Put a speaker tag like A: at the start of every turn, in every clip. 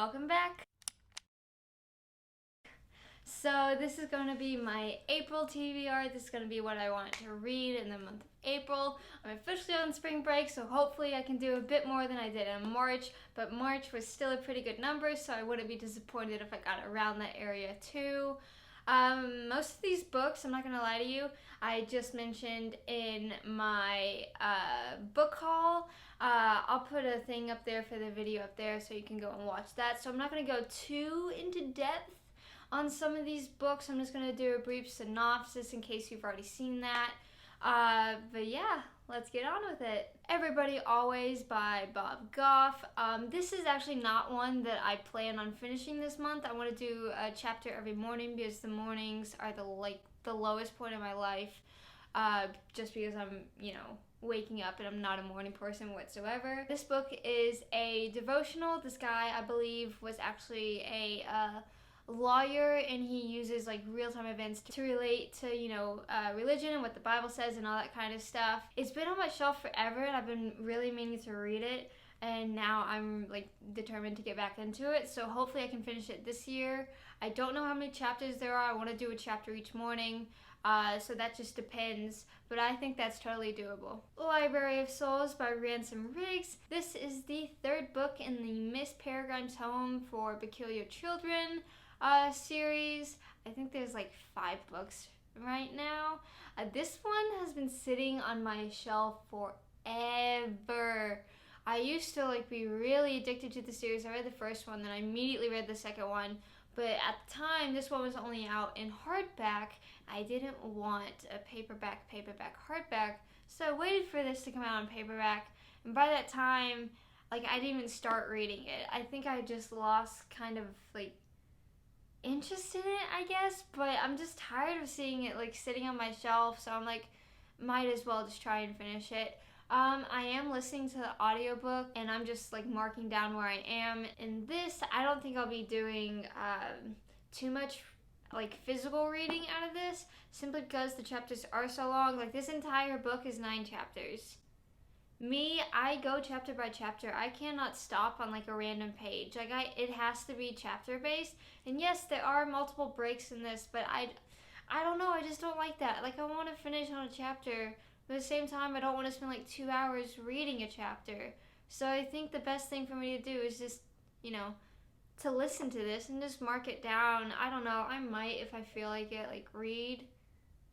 A: welcome back. So this is going to be my April TBR. This is going to be what I want to read in the month of April. I'm officially on spring break, so hopefully I can do a bit more than I did in March, but March was still a pretty good number, so I wouldn't be disappointed if I got around that area too. Most of these books, I'm not going to lie to you, I just mentioned in my book haul. I'll put a thing up there for the video up there so you can go and watch that. So I'm not going to go too into depth on some of these books. I'm just going to do a brief synopsis in case you've already seen that. But yeah, let's get on with it. Everybody Always by Bob Goff. This is actually not one that I plan on finishing this month. I want to do a chapter every morning because the mornings are the lowest point of my life. Just because I'm, waking up and I'm not a morning person whatsoever. This book is a devotional. This guy, I believe, was actually a lawyer, and he uses real-time events to relate to religion and what the Bible says and all that kind of stuff. It's been on my shelf forever, and I've been really meaning to read it, and now I'm determined to get back into it, so hopefully I can finish it this year. I don't know how many chapters there are. I want to do a chapter each morning, so that just depends, but I think that's totally doable. Library of Souls by Ransom Riggs. This is the third book in the Miss Peregrine's Home for Peculiar Children series. I think there's 5 books right now. This one has been sitting on my shelf forever. I used to be really addicted to the series. I read the first one, then I immediately read the second one. But at the time, this one was only out in hardback. I didn't want a paperback hardback, so I waited for this to come out on paperback. And by that time, I didn't even start reading it. I think I just lost kind of interest in it, I guess. But I'm just tired of seeing it sitting on my shelf, so I'm might as well just try and finish it. I am listening to the audiobook, and I'm just marking down where I am. In this, I don't think I'll be doing too much physical reading out of this, simply because the chapters are so long. This entire book is 9 chapters. Me, I go chapter by chapter. I cannot stop on a random page. It has to be chapter based. And yes, there are multiple breaks in this, but I don't know. I just don't like that. I want to finish on a chapter. But at the same time, I don't want to spend 2 hours reading a chapter. So I think the best thing for me to do is just, to listen to this and just mark it down. I don't know. I might, if I feel like it, read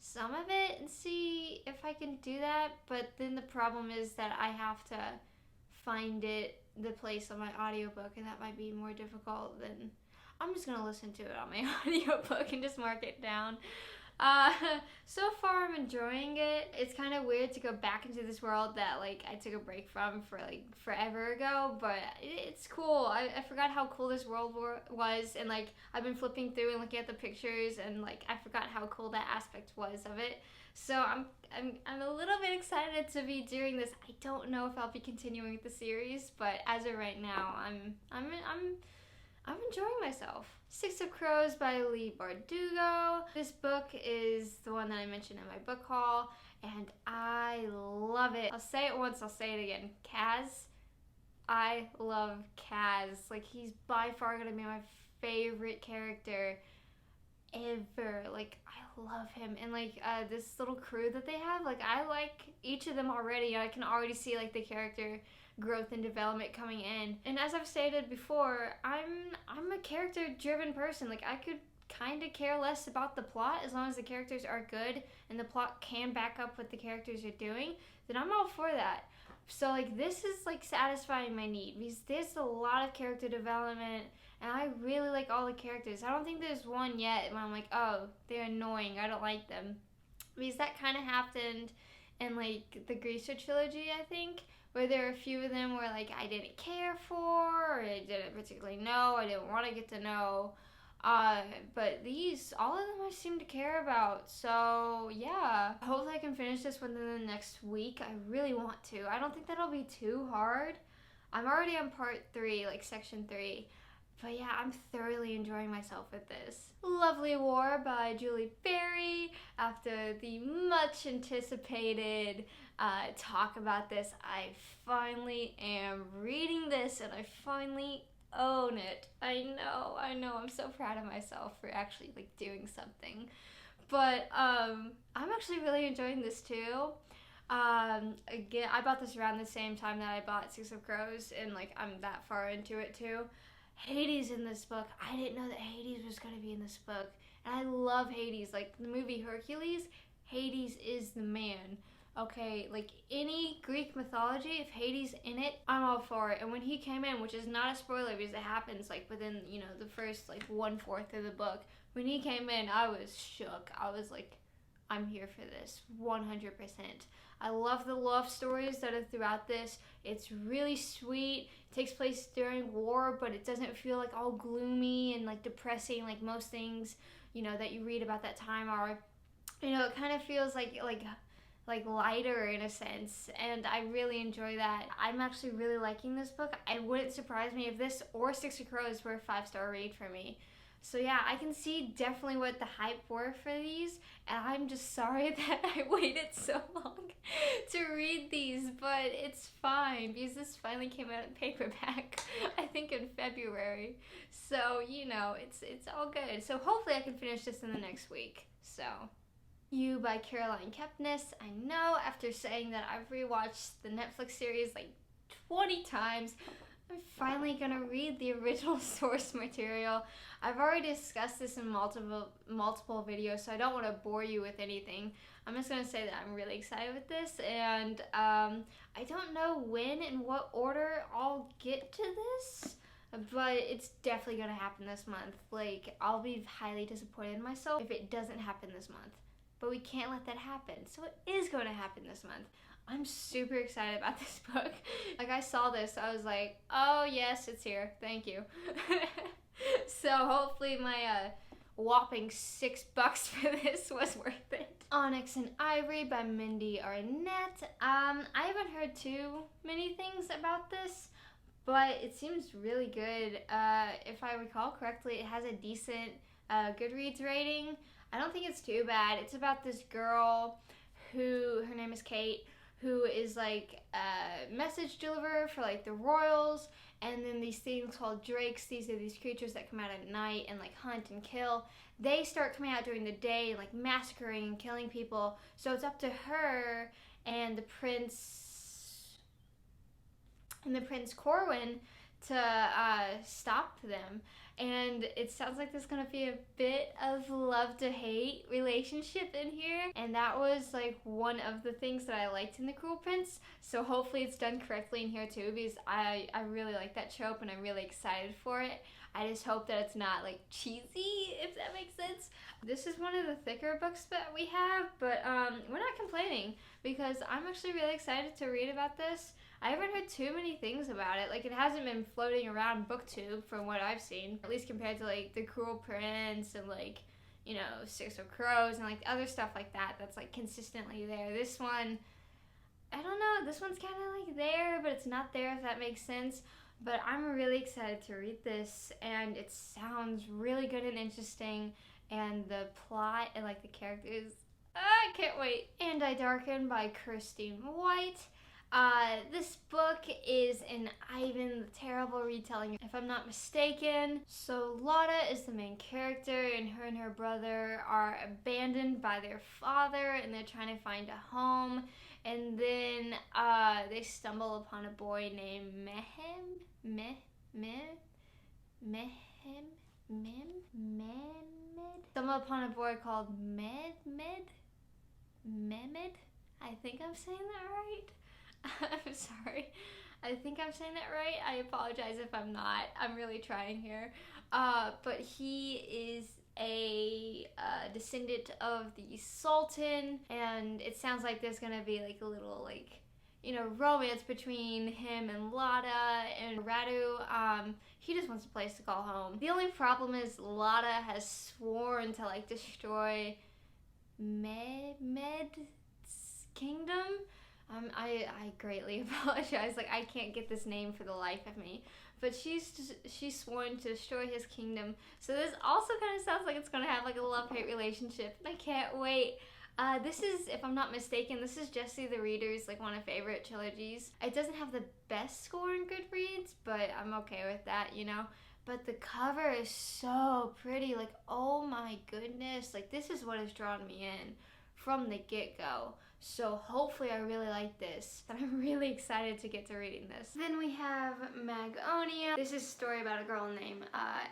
A: some of it and see if I can do that. But then the problem is that I have to find the place on my audiobook, and that might be more difficult than... I'm just going to listen to it on my audiobook and just mark it down. So far I'm enjoying it. It's kind of weird to go back into this world that I took a break from for forever ago, but it's cool. I forgot how cool this world was, and I've been flipping through and looking at the pictures, and I forgot how cool that aspect was of it. So I'm a little bit excited to be doing this. I don't know if I'll be continuing with the series, but as of right now, I'm enjoying myself. Six of Crows by Leigh Bardugo. This book is the one that I mentioned in my book haul, and I love it. I'll say it once, I'll say it again. Kaz. I love Kaz. He's by far gonna be my favorite character ever. I love him. And this little crew that they have, I like each of them already. I can already see the character growth and development coming in. And as I've stated before, I'm a character-driven person. I could kind of care less about the plot as long as the characters are good and the plot can back up what the characters are doing, then I'm all for that. So this is satisfying my need, because there's a lot of character development, and I really like all the characters. I don't think there's one yet when I'm oh, they're annoying, I don't like them. Because that kind of happened in the Greaser trilogy, I think, where there are a few of them where I didn't care for, or I didn't particularly know, I didn't want to get to know. But these, all of them I seem to care about. So yeah, hopefully I can finish this within the next week. I really want to. I don't think that'll be too hard. I'm already on part 3, section 3. But yeah, I'm thoroughly enjoying myself with this. Lovely War by Julie Berry. After the much anticipated talk about this, I finally am reading this, and I finally own it. I know. I'm so proud of myself for actually like doing something. But I'm actually really enjoying this too. Again, I bought this around the same time that I bought Six of Crows, and like I'm that far into it too. Hades in this book. I didn't know that Hades was gonna be in this book, and I love Hades. Like the movie Hercules, Hades is the man. Okay, like any Greek mythology, if Hades in it, I'm all for it. And when he came in, which is not a spoiler because it happens like within, you know, the first like 1/4 of the book, when he came in, I was shook. I was like, I'm here for this 100%. I love the love stories that are throughout this. It's really sweet. It takes place during war, but it doesn't feel like all gloomy and like depressing like most things, you know, that you read about that time are. You know, it kind of feels like lighter in a sense, and I really enjoy that. I'm actually really liking this book. It wouldn't surprise me if this or Six of Crows were a 5-star read for me. So yeah, I can see definitely what the hype were for these, and I'm just sorry that I waited so long to read these, but it's fine because this finally came out in paperback, I think in February. So, you know, it's all good. So hopefully I can finish this in the next week. So, You by Caroline Kepnes. I know after saying that I've rewatched the Netflix series like 20 times, I'm finally gonna read the original source material. I've already discussed this in multiple videos, so I don't want to bore you with anything. I'm just gonna say that I'm really excited with this, and I don't know when and what order I'll get to this, but it's definitely gonna happen this month. Like, I'll be highly disappointed in myself if it doesn't happen this month. But we can't let that happen. So it is going to happen this month. I'm super excited about this book. Like, I saw this, I was like, oh yes, it's here. Thank you. So hopefully my whopping $6 for this was worth it. Onyx and Ivory by Mindy Arnett. I haven't heard too many things about this, but it seems really good. If I recall correctly, it has a decent Goodreads rating. I don't think it's too bad. It's about this girl who, her name is Kate, who is like a message deliverer for like the royals, and then these things called drakes, these are these creatures that come out at night and like hunt and kill. They start coming out during the day, like massacring and killing people. So it's up to her and the Prince Corwin to stop them. And it sounds like there's gonna be a bit of love to hate relationship in here, and that was like one of the things that I liked in The Cruel Prince. So hopefully it's done correctly in here too, because I really like that trope and I'm really excited for it. I just hope that it's not like cheesy, if that makes sense. This is one of the thicker books that we have, but we're not complaining because I'm actually really excited to read about this. I haven't heard too many things about it. Like, it hasn't been floating around BookTube from what I've seen, at least compared to like The Cruel Prince and like, you know, Six of Crows and like other stuff like that that's like consistently there. This one, I don't know, this one's kind of like there, but it's not there, if that makes sense. But I'm really excited to read this, and it sounds really good and interesting, and the plot and like the characters, I can't wait. And I Darken by Kirsten White. This book is an Ivan the Terrible retelling, if I'm not mistaken. So Lotta is the main character, and her brother are abandoned by their father, and they're trying to find a home. And then they stumble upon a boy named Stumble upon a boy called Mehmed. I think I'm saying that right. I'm sorry. I think I'm saying that right. I apologize if I'm not. I'm really trying here. But he is a descendant of the Sultan, and it sounds like there's gonna be like a little like, you know, romance between him and Lotta and Radu. He just wants a place to call home. The only problem is Lotta has sworn to like destroy Mehmed's kingdom. I greatly apologize. Like, I can't get this name for the life of me. But she's sworn to destroy his kingdom. So this also kind of sounds like it's going to have like a love-hate relationship. And I can't wait. This is, if I'm not mistaken, this is Jessie the Reader's like one of my favorite trilogies. It doesn't have the best score in Goodreads, but I'm okay with that, you know? But the cover is so pretty, like, oh my goodness, like, this is what has drawn me in from the get-go. So hopefully I really like this, and I'm really excited to get to reading this. Then we have Magana. This is a story about a girl named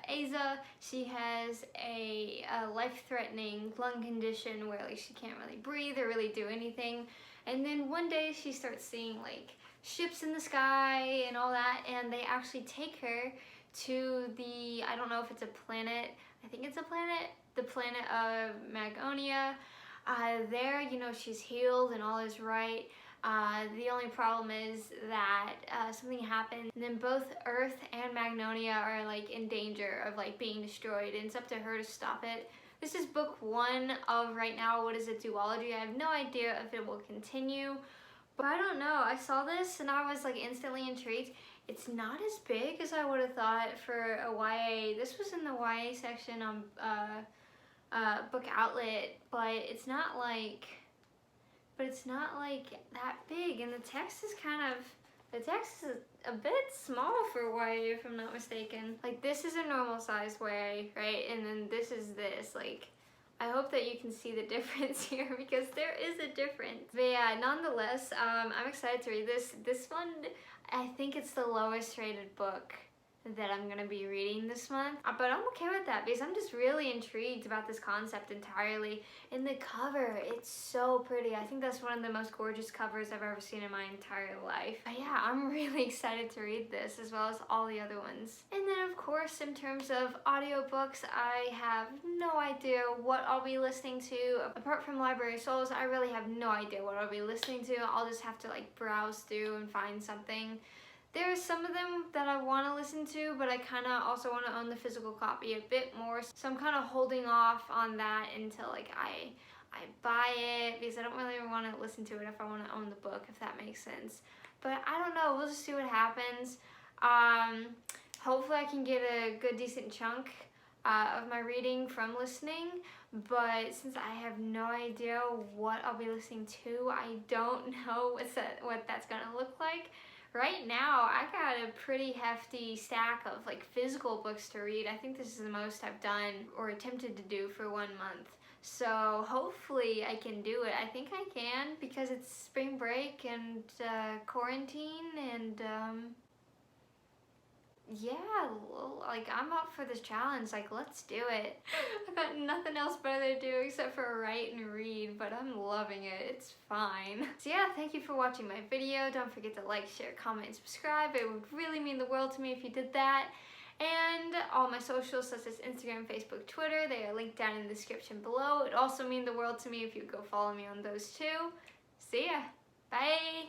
A: Aza. She has a life-threatening lung condition where like she can't really breathe or really do anything. And then one day she starts seeing like ships in the sky and all that, and they actually take her to the, I don't know if it's a planet, I think it's a planet, the planet of Magnolia. There, you know, she's healed and all is right. The only problem is that something happened, and then both Earth and Magnolia are like in danger of like being destroyed, and it's up to her to stop it. This is book 1 of right now what is a duology. I have no idea if it will continue, but I don't know. I saw this and I was like instantly intrigued. It's not as big as I would have thought for a YA. This was in the YA section on Book Outlet, but it's not like that big, and the text is a bit small for YA, if I'm not mistaken. Like, this is a normal size YA, right? And then this is this. Like, I hope that you can see the difference here, because there is a difference. But yeah, nonetheless, I'm excited to read this. This one, I think it's the lowest rated book that I'm gonna be reading this month, but I'm okay with that because I'm just really intrigued about this concept entirely. And the cover, it's so pretty. I think that's one of the most gorgeous covers I've ever seen in my entire life. But yeah, I'm really excited to read this as well as all the other ones. And then of course, in terms of audiobooks, I have no idea what I'll be listening to. Apart from Library of Souls, I really have no idea what I'll be listening to. I'll just have to like browse through and find something. There are some of them that I want to listen to, but I kind of also want to own the physical copy a bit more. So I'm kind of holding off on that until like I buy it, because I don't really want to listen to it if I want to own the book, if that makes sense. But I don't know. We'll just see what happens. Hopefully I can get a good decent chunk of my reading from listening, but since I have no idea what I'll be listening to, I don't know what that's going to look like. Right now, I got a pretty hefty stack of like physical books to read. I think this is the most I've done or attempted to do for 1 month. So hopefully I can do it. I think I can, because it's spring break and quarantine, and yeah, like I'm up for this challenge. Like, let's do it. I've got nothing else better to do except for write and read, but I'm loving it. It's fine. So yeah, thank you for watching my video. Don't forget to like, share, comment, and subscribe. It would really mean the world to me if you did that. And all my socials, such as Instagram, Facebook, Twitter, they are linked down in the description below. It would also mean the world to me if you go follow me on those too. See ya. Bye.